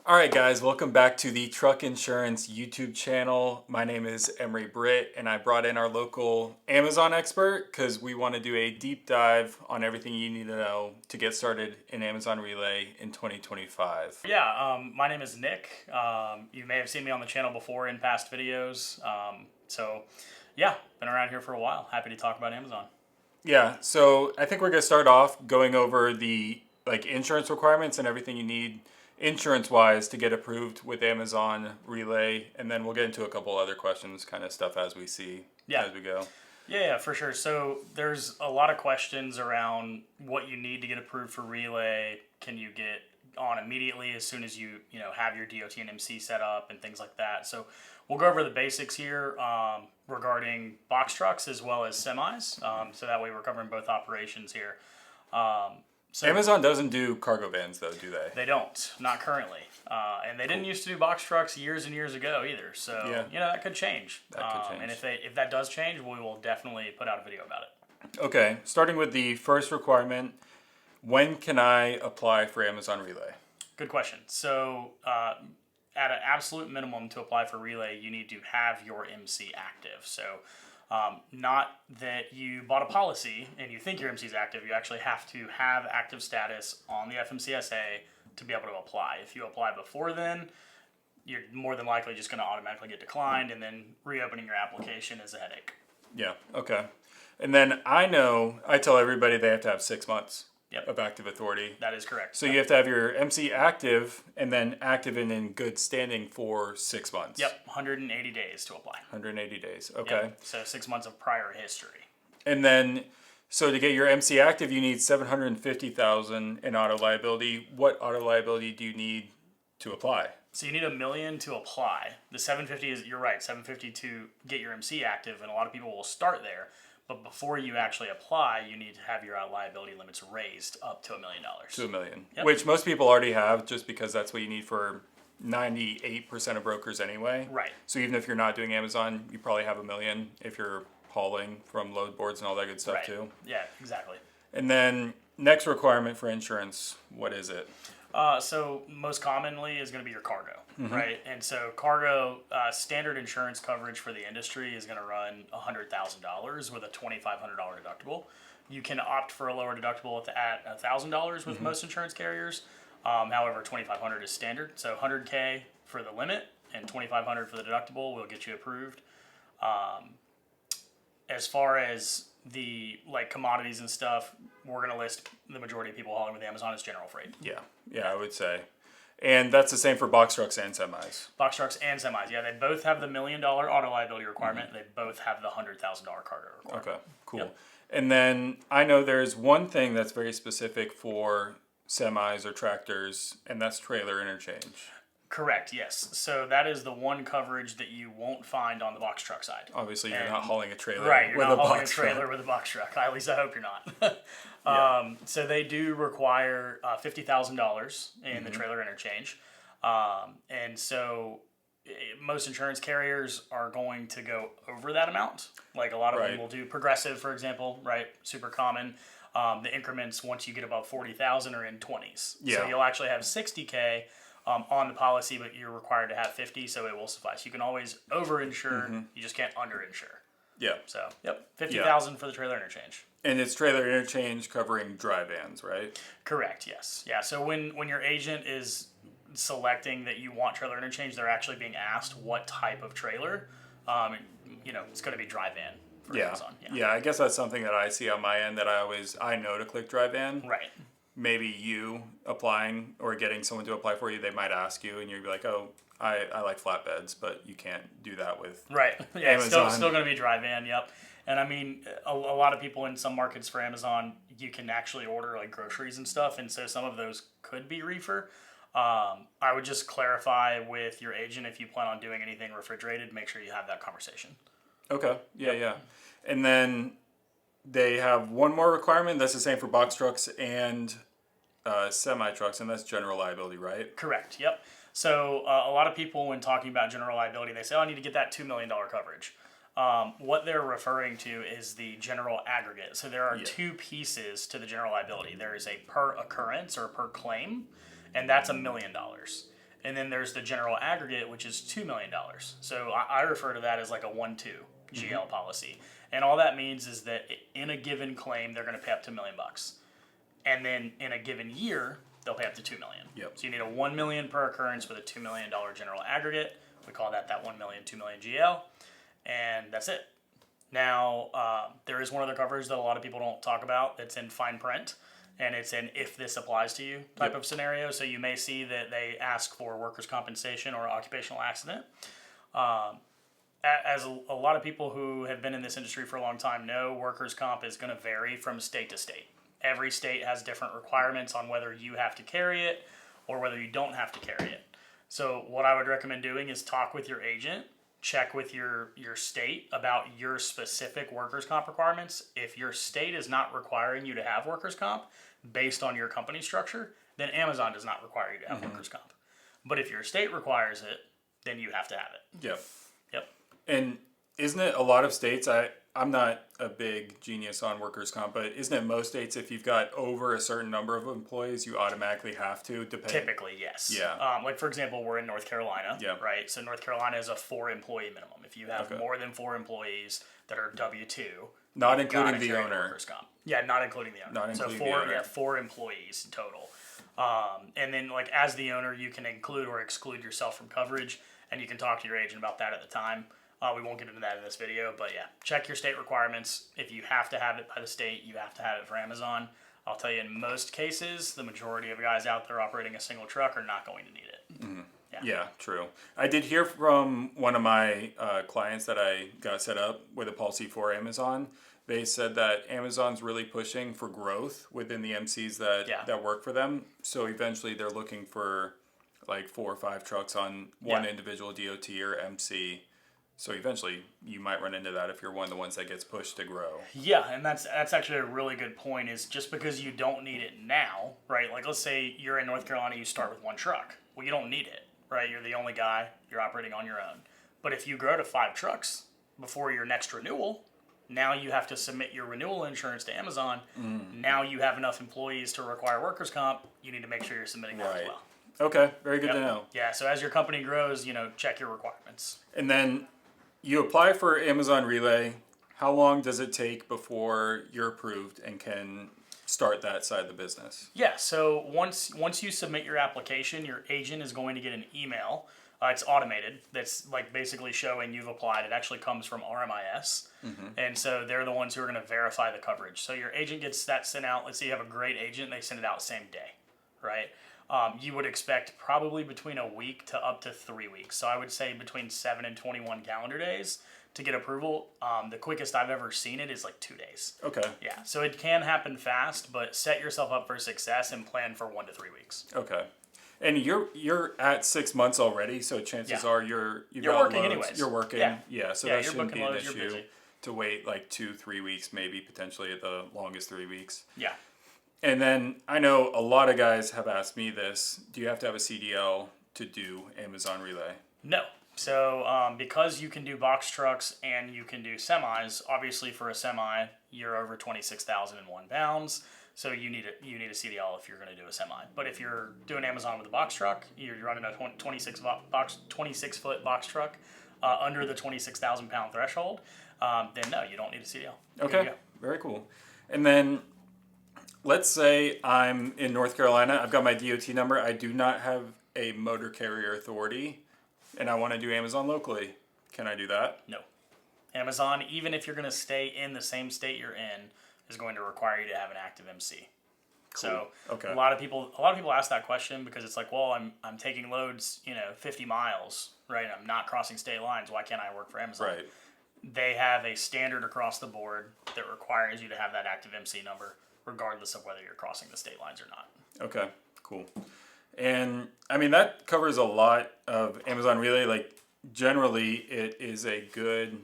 All right, guys, welcome back to the Truck Insurance YouTube channel. My name is Emery Britt, and I brought in our local Amazon expert because we want to do a deep dive on everything you need to know to get started in Amazon Relay in 2025. My name is Nick. You may have seen me on the channel before in past videos. Been around here for a while. Happy to talk about Amazon. Yeah, so I think we're going to start off going over the insurance requirements and everything you need insurance-wise to get approved with Amazon Relay, and then we'll get into a couple other questions, kind of stuff as we see as we go. Yeah, for sure. So there's a lot of questions around what you need to get approved for Relay. Can you get on immediately as soon as you have your DOT and MC set up and things like that. So we'll go over the basics here regarding box trucks as well as semis. So that way we're covering both operations here. So Amazon doesn't do cargo vans, though, do they? They don't, not currently. And they didn't used to do box trucks years and years ago either. So, that could change. And if that does change, we will definitely put out a video about it. Okay, starting with the first requirement, when can I apply for Amazon Relay? Good question. So, at an absolute minimum to apply for Relay, you need to have your MC active. So, not that you bought a policy and you think your MC is active. You actually have to have active status on the FMCSA to be able to apply. If you apply before then, you're more than likely just going to automatically get declined, and then reopening your application is a headache. Yeah, okay. And then I tell everybody they have to have 6 months of active authority. That is correct. So you have to have your MC active and then active and in good standing for 6 months. Yep, 180 days to apply. 180 days, okay. Yep. So 6 months of prior history. And then, so to get your MC active, you need $750,000 in auto liability. What auto liability do you need to apply? So you need $1 million to apply. The 750 is, you're right, 750 to get your MC active, and a lot of people will start there. But before you actually apply, you need to have your liability limits raised up to $1 million. To $1 million, yep. Which most people already have, just because that's what you need for 98% of brokers anyway. Right. So even if you're not doing Amazon, you probably have $1 million if you're hauling from load boards and all that good stuff too. Yeah, exactly. And then next requirement for insurance, what is it? So most commonly is going to be your cargo, right? And so cargo standard insurance coverage for the industry is going to run $100,000 with a $2,500 deductible. You can opt for a lower deductible at $1,000 with most insurance carriers. However, $2,500 is standard. So $100K for the limit and $2,500 for the deductible will get you approved. As far as the commodities and stuff, we're going to list the majority of people hauling with Amazon as general freight. Yeah, I would say. And that's the same for box trucks and semis. Box trucks and semis, yeah. They both have the $1 million auto liability requirement. They both have the $100,000 cargo requirement. Okay, cool. Yep. And then I know there's one thing that's very specific for semis or tractors, and that's trailer interchange. Correct, yes. So that is the one coverage that you won't find on the box truck side. Obviously, you're not hauling a trailer right, with not a hauling box a trailer truck. with a box truck. At least I hope you're not. So they do require $50,000 in the trailer interchange. And so most insurance carriers are going to go over that amount. Like a lot of them will do Progressive, for example, right? Super common. The increments once you get above 40,000 are in 20s. Yeah. So you'll actually have 60K on the policy, but you're required to have 50, so it will suffice. You can always over-insure, you just can't under-insure. Yeah. So, 50,000 for the trailer interchange. And it's trailer interchange covering dry vans, right? Correct, yes. Yeah, so when your agent is selecting that you want trailer interchange, they're actually being asked what type of trailer. It's going to be dry van for Amazon. Yeah, I guess that's something that I see on my end that I know to click dry van. Right. Maybe you applying or getting someone to apply for you, they might ask you, and you'd be like, oh, I like flatbeds, but you can't do that with Amazon. Still going to be dry van, yep. And I mean, a lot of people in some markets for Amazon, you can actually order like groceries and stuff, and so some of those could be reefer. I would just clarify with your agent if you plan on doing anything refrigerated, make sure you have that conversation. Okay, yeah. And then they have one more requirement that's the same for box trucks and semi trucks, and that's general liability, right? Correct. Yep. So a lot of people, when talking about general liability, they say, "Oh, I need to get that $2 million coverage." What they're referring to is the general aggregate. So there are two pieces to the general liability. There is a per occurrence or per claim, and that's $1 million. And then there's the general aggregate, which is $2 million. So I refer to that as like a 1-2 GL policy. And all that means is that in a given claim, they're going to pay up to $1 million. And then in a given year, they'll pay up to $2 million. Yep. So you need a $1 million per occurrence with a $2 million general aggregate. We call that 1 million, 2 million GL. And that's it. Now, there is one other coverage that a lot of people don't talk about that's in fine print. And it's an if this applies to you type of scenario. So you may see that they ask for workers' compensation or occupational accident. As a lot of people who have been in this industry for a long time know, workers' comp is going to vary from state to state. Every state has different requirements on whether you have to carry it or whether you don't have to carry it. So what I would recommend doing is talk with your agent, check with your state about your specific workers' comp requirements. If your state is not requiring you to have workers' comp based on your company structure, then Amazon does not require you to have workers' comp. But if your state requires it, then you have to have it. Yep. Yep. And isn't it a lot of states, I'm not a big genius on workers' comp, but isn't it most states, if you've got over a certain number of employees, you automatically have to depend? Typically, yes. Yeah. Like, for example, we're in North Carolina, right? So North Carolina is a 4-employee minimum. If you have more than 4 employees that are W-2, not including the owner. Workers' comp. Yeah, not including the owner. Not including so the owner. 4 employees in total. And then, like, as the owner, you can include or exclude yourself from coverage, and you can talk to your agent about that at the time. We won't get into that in this video, but yeah, check your state requirements. If you have to have it by the state, you have to have it for Amazon. I'll tell you, in most cases, the majority of guys out there operating a single truck are not going to need it. Mm-hmm. Yeah, true. I did hear from one of my clients that I got set up with a policy for Amazon. They said that Amazon's really pushing for growth within the MCs that work for them. So eventually they're looking for like 4 or 5 trucks on one individual DOT or MC. So eventually you might run into that if you're one of the ones that gets pushed to grow. Yeah, and that's actually a really good point, is just because you don't need it now, right? Like, let's say you're in North Carolina, you start with 1 truck. Well, you don't need it, right? You're the only guy, you're operating on your own. But if you grow to 5 trucks before your next renewal, now you have to submit your renewal insurance to Amazon. Now you have enough employees to require workers' comp. You need to make sure you're submitting that as well. Okay, very good to know. Yeah, so as your company grows, check your requirements. And then you apply for Amazon Relay. How long does it take before you're approved and can start that side of the business? Yeah, so once you submit your application, your agent is going to get an email. It's automated. That's like basically showing you've applied. It actually comes from RMIS. And so they're the ones who are going to verify the coverage. So your agent gets that sent out. Let's say you have a great agent. They send it out same day, right? You would expect probably between a week to up to 3 weeks. So I would say between 7 and 21 calendar days to get approval. The quickest I've ever seen it is like 2 days. Okay. Yeah, so it can happen fast, but set yourself up for success and plan for 1 to 3 weeks. Okay. And you're at 6 months already, so chances are you're working loads. anyways. You're working. Yeah. So Yeah, that you're shouldn't be booking an loads, you're issue busy. to wait like 2-3 weeks, maybe potentially at the longest 3 weeks. Yeah. And then I know a lot of guys have asked me this. Do you have to have a CDL to do Amazon Relay? No. So because you can do box trucks and you can do semis, obviously for a semi, you're over 26,001 pounds. So you need a CDL if you're going to do a semi. But if you're doing Amazon with a box truck, you're running a 26 foot box truck under the 26,000 pound threshold, then no, you don't need a CDL. Okay, very cool. And then let's say I'm in North Carolina. I've got my DOT number. I do not have a motor carrier authority, and I want to do Amazon locally. Can I do that? No. Amazon, even if you're going to stay in the same state you're in, is going to require you to have an active MC. Cool. So a lot of people ask that question because it's like, well, I'm taking loads, 50 miles, right? I'm not crossing state lines. Why can't I work for Amazon? Right. They have a standard across the board that requires you to have that active MC number, regardless of whether you're crossing the state lines or not. Okay, cool. And I mean, that covers a lot of Amazon Relay. Like, generally, it is a good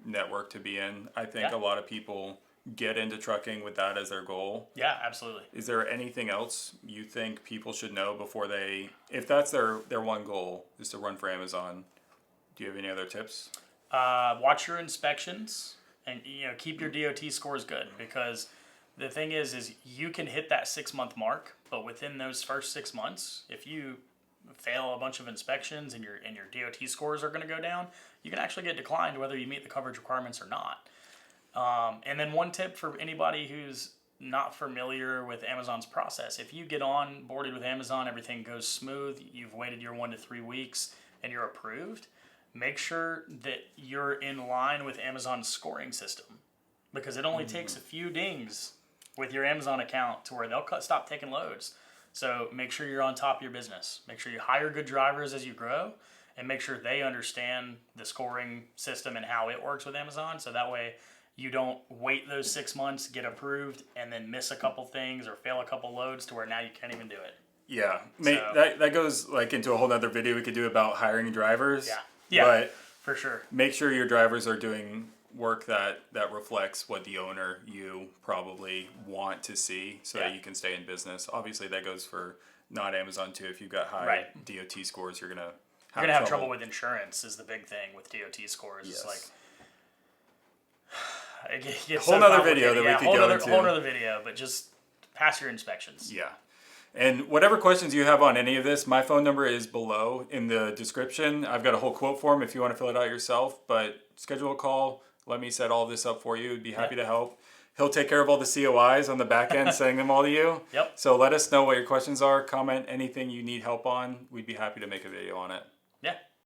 network to be in. I think a lot of people get into trucking with that as their goal. Yeah, absolutely. Is there anything else you think people should know before if that's their one goal, is to run for Amazon? Do you have any other tips? Watch your inspections and keep your DOT scores good, because the thing is you can hit that 6 month mark, but within those first 6 months, if you fail a bunch of inspections and your DOT scores are going to go down, you can actually get declined whether you meet the coverage requirements or not. And then one tip for anybody who's not familiar with Amazon's process: if you get on boarded with Amazon, everything goes smooth, you've waited your 1 to 3 weeks, and you're approved, make sure that you're in line with Amazon's scoring system, because it only takes a few dings with your Amazon account to where they'll stop taking loads. So make sure you're on top of your business. Make sure you hire good drivers as you grow, and make sure they understand the scoring system and how it works with Amazon. So that way you don't wait those 6 months, get approved, and then miss a couple things or fail a couple loads to where now you can't even do it. Yeah, So- that goes like into a whole nother video we could do about hiring drivers. Yeah, But for sure. make sure your drivers are doing work that reflects what the owner, you probably want to see, so that you can stay in business. Obviously, that goes for not Amazon too. If you've got high DOT scores, you're gonna have trouble with insurance. Is the big thing with DOT scores. Yes. It's like it gets whole so nother complicated. video that we could go into. Whole other video, but just pass your inspections. Yeah. And whatever questions you have on any of this, my phone number is below in the description. I've got a whole quote form if you want to fill it out yourself, but schedule a call. Let me set all this up for you. I'd be happy to help. He'll take care of all the COIs on the back end, sending them all to you. Yep. So let us know what your questions are. Comment anything you need help on. We'd be happy to make a video on it.